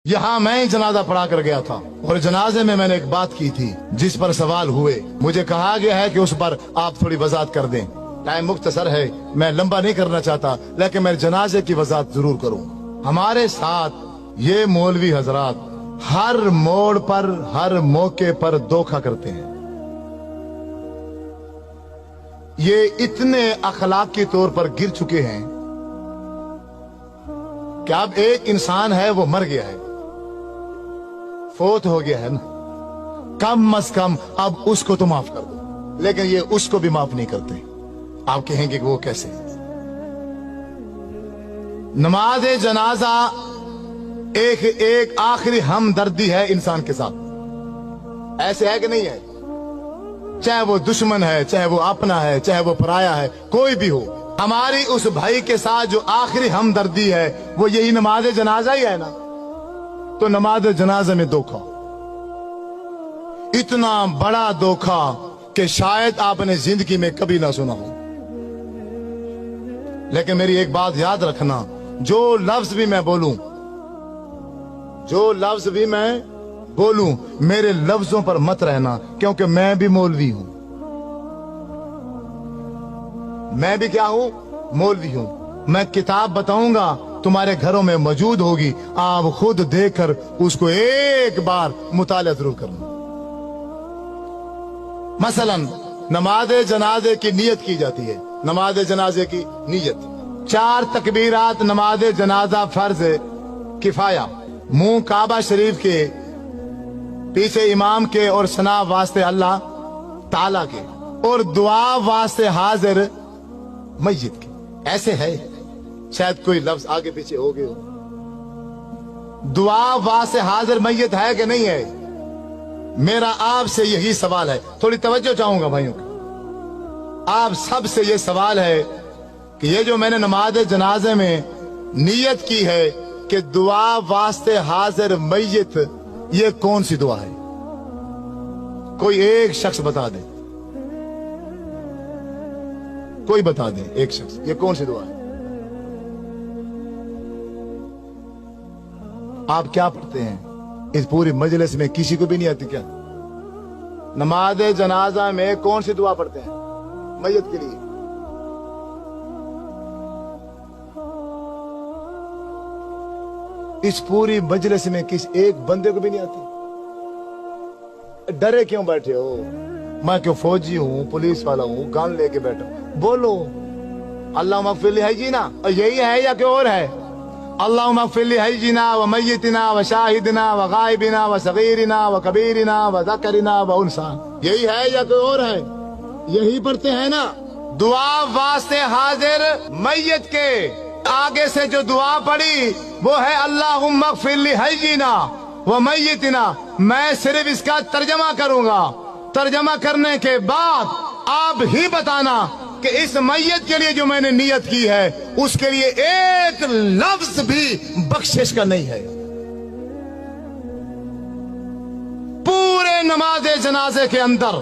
यहाँ मैं ही जनाजा पढ़ा कर गया था और जनाजे में मैंने एक बात की थी जिस पर सवाल हुए। मुझे कहा गया है कि उस पर आप थोड़ी वजाहत कर दें। टाइम मुख्तसर है, मैं लंबा नहीं करना चाहता, लेकिन मैं जनाजे की वजाहत जरूर करूँ। हमारे साथ ये मौलवी हजरात हर मोड़ पर, हर मौके पर धोखा करते हैं। ये इतने अखलाकी तौर पर गिर चुके हैं कि अब एक इंसान है वो मर गया है, फोत हो गया है ना, कम अज कम अब उसको तो माफ कर दो, लेकिन ये उसको भी माफ नहीं करते। आप कहेंगे कि वो कैसे? नमाज जनाजा एक आखिरी हमदर्दी है इंसान के साथ। ऐसे है कि नहीं है? चाहे वो दुश्मन है, चाहे वो अपना है, चाहे वो पराया है, कोई भी हो, हमारी उस भाई के साथ जो आखिरी हमदर्दी है वो यही नमाज जनाजा ही है ना। तो नमाज जनाजा में धोखा, इतना बड़ा धोखा कि शायद आपने जिंदगी में कभी ना सुना हो। लेकिन मेरी एक बात याद रखना, जो लफ्ज भी मैं बोलूं, जो लफ्ज भी मैं बोलूं, मेरे लफ्जों पर मत रहना, क्योंकि मैं भी मौलवी हूं। मैं भी क्या हूं? मौलवी हूं। मैं किताब बताऊंगा, तुम्हारे घरों में मौजूद होगी, आप खुद देखकर उसको एक बार मुताला जरूर करना। मसलन नमाज जनाजे की नियत की जाती है। नमाज जनाजे की नियत 4 तकबीरात नमाज जनाजा फर्ज किफाया, मुंह काबा शरीफ के, पीछे इमाम के और सना वास्ते अल्लाह ताला के, और दुआ वास्ते हाजिर मस्जिद के। ऐसे है, शायद कोई लफ्ज आगे पीछे हो गए हो। दुआ वास्ते हाजिर मस्जिद है कि नहीं है? मेरा आपसे यही सवाल है, थोड़ी तवज्जो चाहूंगा भाइयों की। आप सबसे ये सवाल है कि ये जो मैंने नमाज जनाजे में नियत की है कि दुआ वास्ते हाजिर मय्यत, ये कौन सी दुआ है? कोई एक शख्स बता दे, कोई बता दे, एक शख्स, ये कौन सी दुआ है? आप क्या पढ़ते हैं? इस पूरी मजलिस में किसी को भी नहीं आती क्या? नमाज जनाजा में कौन सी दुआ पढ़ते हैं मय्यत के लिए? इस पूरी मजलिस में किस एक बंदे को भी नहीं आती? डरे क्यों बैठे हो? मैं क्यों फौजी हूं, पुलिस वाला हूं, गन लेके बैठा हूं? बोलो अल्लाह मगफिर है जी ना, यही है या कोई और है? अल्लाह मगफिर है जी ना, व मय्यतना व शाहिदना व गायबिना व सगीरना व कबीरना व ज़करना व उनसा, यही है या कोई और है? यही पढ़ते हैं ना। दुआ वास्ते हाजिर मय्यत के आगे से जो दुआ पड़ी वो है अल्लाहुम्मा मगफिर लिहय्यिना व मय्यितना। मैं सिर्फ इसका तर्जमा करूंगा, तर्जमा करने के बाद आप ही बताना कि इस मय्यत के लिए जो मैंने नियत की है उसके लिए एक लफ्ज भी बख्शिश का नहीं है। पूरे नमाज जनाजे के अंदर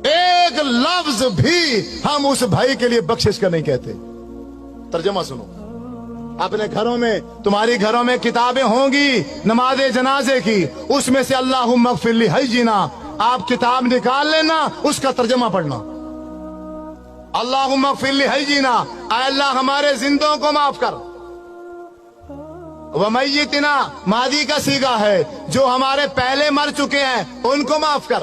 एक लफ्ज भी हम उस भाई के लिए बख्शिश का नहीं कहते। तर्जमा सुनो। अपने घरों में, तुम्हारी घरों में किताबें होंगी नमाज जनाजे की, उसमें से अल्लाहुम्मा मगफिर लिहय्यिना आप किताब निकाल लेना, उसका तर्जमा पढ़ना। अल्लाहुम्मा मगफिर लिहय्यिना, ऐ अल्लाह हमारे जिंदों को माफ कर। व मय्यितना मादी का सीगा है, जो हमारे पहले मर चुके हैं उनको माफ कर।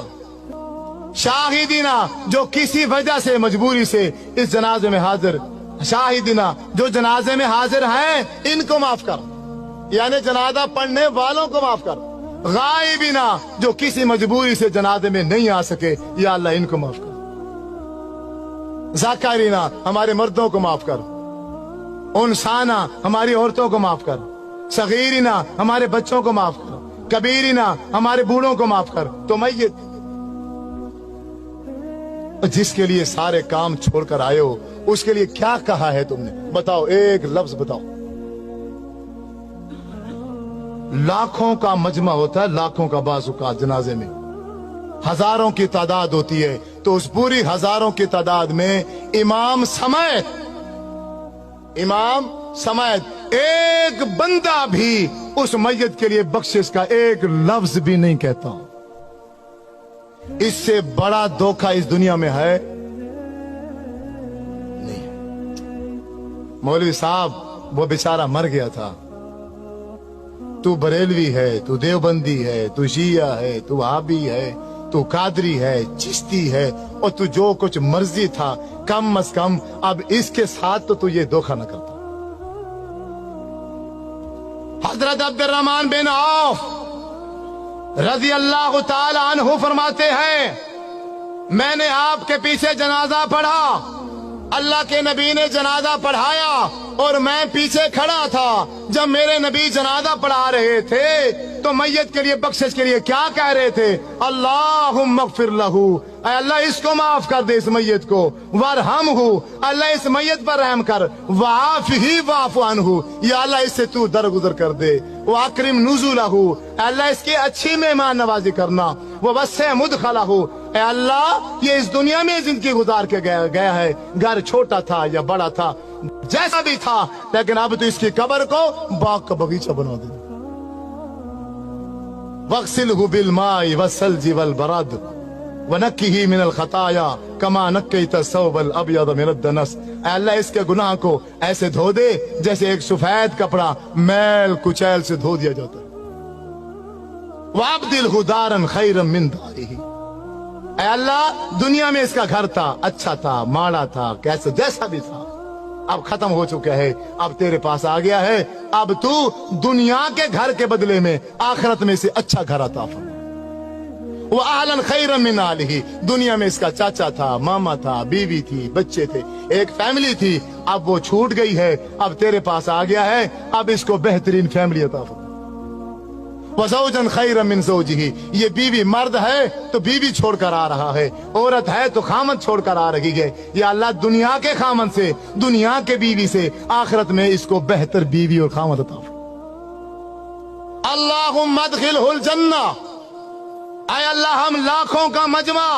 शाहिदीना जो किसी वजह से मजबूरी से इस जनाजे में हाजिर, शाहिदीना जो जनाजे में हाजिर हैं इनको माफ कर, यानी जनाजा पढ़ने वालों को माफ कर। गायबीना जो किसी मजबूरी से जनाजे में नहीं आ सके, या अल्लाह इनको माफ कर। ज़ाकिरीना हमारे मर्दों को माफ कर। उनसाना हमारी औरतों को माफ कर। सगीरीना हमारे बच्चों को माफ कर। कबीरीना हमारे बूढ़ों को माफ कर। तो मय्यत जिसके लिए सारे काम छोड़कर आए हो, उसके लिए क्या कहा है तुमने? बताओ, एक लफ्ज बताओ। लाखों का मजमा होता है, लाखों का बाज़ुका जनाजे में हजारों की तादाद होती है, तो उस पूरी हजारों की तादाद में इमाम समेत एक बंदा भी उस मैयत के लिए बख्शिश का एक लफ्ज भी नहीं कहता। इससे बड़ा धोखा इस दुनिया में है नहीं। मौलवी साहब वो बेचारा मर गया था, तू बरेलवी है, तू देवबंदी है, तू शिया है, तू वहाबी है, तू कादरी है, चिश्ती है, और तू जो कुछ मर्जी था, कम अज कम अब इसके साथ तो तू ये धोखा न करता। हजरत अब्दुर्रहमान बिन औफ रजी अल्लाह ताला अन्हु फरमाते हैं, मैंने आपके पीछे जनाजा पढ़ा, अल्लाह के नबी ने जनाजा पढ़ाया और मैं पीछे खड़ा था। जब मेरे नबी जनाजा पढ़ा रहे थे तो मैयत के लिए बख्शिश के लिए क्या कह रहे थे? अल्लाहुम्मा अग़फिर लहू, अल्लाह इसको माफ कर दे, इस मैयत को, वरहमहू, अल्लाह इस मैयत पर रहम कर, वाफ़िही वाफ़ु अन्हु, या अल्लाह इससे तू दरगुजर कर दे, वअक्रिम नुज़ुलहू, अल्लाह इसकी अच्छी मेहमान नवाजी करना, ववस्सिअ मुदखलहू, अल्लाह ये इस दुनिया में जिंदगी गुजार के गया है, घर छोटा था या बड़ा था, जैसा भी था, लेकिन अब तो इसकी कब्र को बाग का बगीचा बना दे। वग़सिलहु बिलमाई वस्सल्जी वलबरद वनक्किही मिनल खताया कमा नक्कैत सौबल अब्यद मिनद दनस, अल्लाह इसके गुनाह को ऐसे धो दे जैसे एक सफेद कपड़ा मैल कुचैल से धो दिया जाता है। वअब्दिलहु दारन खैरन मिन दारिही, अल्लाह दुनिया में इसका घर था, अच्छा था, माड़ा था, कैसे जैसा भी था, अब खत्म हो चुका है, अब तेरे पास आ गया है, अब तू दुनिया के घर के बदले में आखिरत में से अच्छा घर अता फरमा। वो आहलन खैरन मिन आलिही, दुनिया में इसका चाचा था, मामा था, बीवी थी, बच्चे थे, एक फैमिली थी, अब वो छूट गई है, अब तेरे पास आ गया है, अब इसको बेहतरीन फैमिली अता फरमा। वज़ौजन खैरन मिन ज़ौजिही, ये बीवी मर्द है तो बीवी छोड़कर आ रहा है, औरत है तो खामद छोड़कर आ रही है, या अल्लाह दुनिया के खामद से, दुनिया के बीवी से आखिरत में इसको बेहतर बीवी और खामद अता फरमा। अल्लाहुम्मा अदखिलहुल जन्ना, ऐ अल्लाह हम लाखों का मजमा,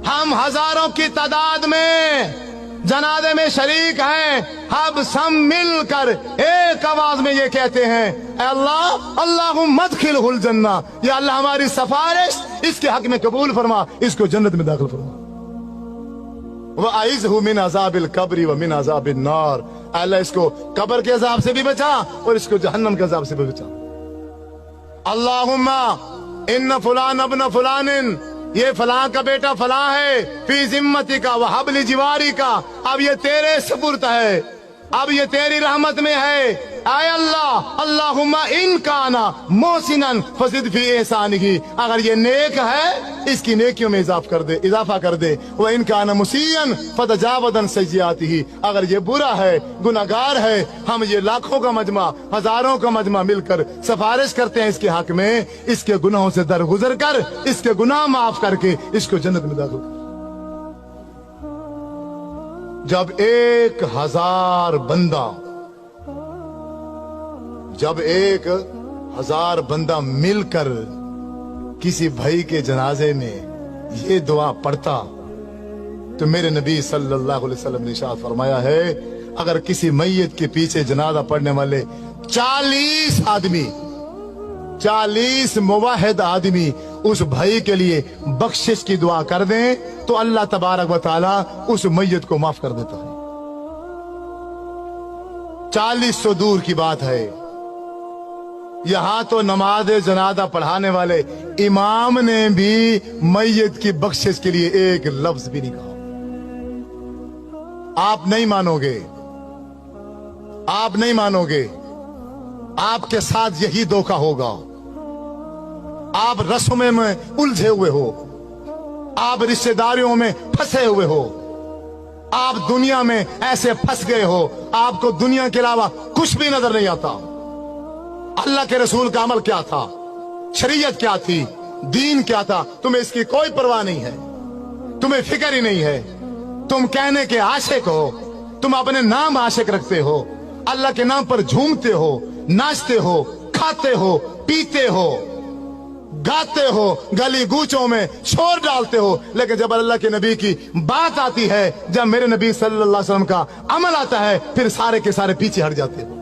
हम हजारों की तादाद में जनाजे में शरीक हैं, हम सब मिलकर एक आवाज में ये कहते हैं, अल्लाह अल्लाहुम्मा अदखिलहुल जन्ना, या अल्लाह हमारी सिफारिश इसके हक में कबूल फरमा, इसको जन्नत में दाखिल फरमा। वअइज़हु मिन अज़ाबिल कब्रि व मिन अज़ाबिन नार, अल्लाह इसको कब्र के अज़ाब से भी बचा और इसको जहन्नम के अज़ाब से भी बचा। अल्लाहुम्मा इन्न फुलान अब्न फुलानिन, ये फलां का बेटा फलां है, फी जिम्मती का वहबली जिवारी का, अब ये तेरे सुपुर्द है, अब ये तेरी रहमत में है। आय अल्लाह अल्लाहुम्मा इन काना मोहसिनन फज़िद फी एहसानिही, अगर ये नेक है इसकी नेकियों में इजाफा कर दे, व इन काना मुसीअन फतजावदन सय्यातिही, अगर ये बुरा है, गुनाहगार है, हम ये लाखों का मजमा, हजारों का मजमा मिलकर सिफारिश करते हैं इसके हक में, इसके गुनाहों से दरगुजर कर, इसके गुनाह माफ करके इसको जन्नत में दाखिल कर। जब 1000 बंदा मिलकर किसी भाई के जनाजे में ये दुआ पढ़ता तो मेरे नबी सल्लल्लाहु अलैहि वसल्लम ने इरशाद फरमाया है, अगर किसी मैयत के पीछे जनाजा पढ़ने वाले 40 आदमी, 40 मुवाहिद आदमी उस भाई के लिए बख्शिश की दुआ कर दें तो अल्लाह तबारक व तआला उस मैयत को माफ कर देता है। 40 तो दूर की बात है, यहां तो नमाज जनाजा पढ़ाने वाले इमाम ने भी मैयत की बख्शिश के लिए एक लफ्ज भी नहीं कहा। आप नहीं मानोगे, आप नहीं मानोगे, आपके साथ यही धोखा होगा। आप रस्मों में उलझे हुए हो, आप रिश्तेदारियों में फंसे हुए हो, आप दुनिया में ऐसे फंस गए हो, आपको दुनिया के अलावा कुछ भी नजर नहीं आता। अल्लाह के रसूल का अमल क्या था, शरीयत क्या थी, दीन क्या था, तुम्हें इसकी कोई परवाह नहीं है, तुम्हें फिक्र ही नहीं है। तुम कहने के आशिक हो, तुम अपने नाम आशिक रखते हो, अल्लाह के नाम पर झूमते हो, नाचते हो, खाते हो, पीते हो, गाते हो, गली गूचों में शोर डालते हो, लेकिन जब अल्लाह के नबी की बात आती है, जब मेरे नबी सल्लल्लाहु अलैहि वसल्लम का अमल आता है, फिर सारे के सारे पीछे हट जाते हो।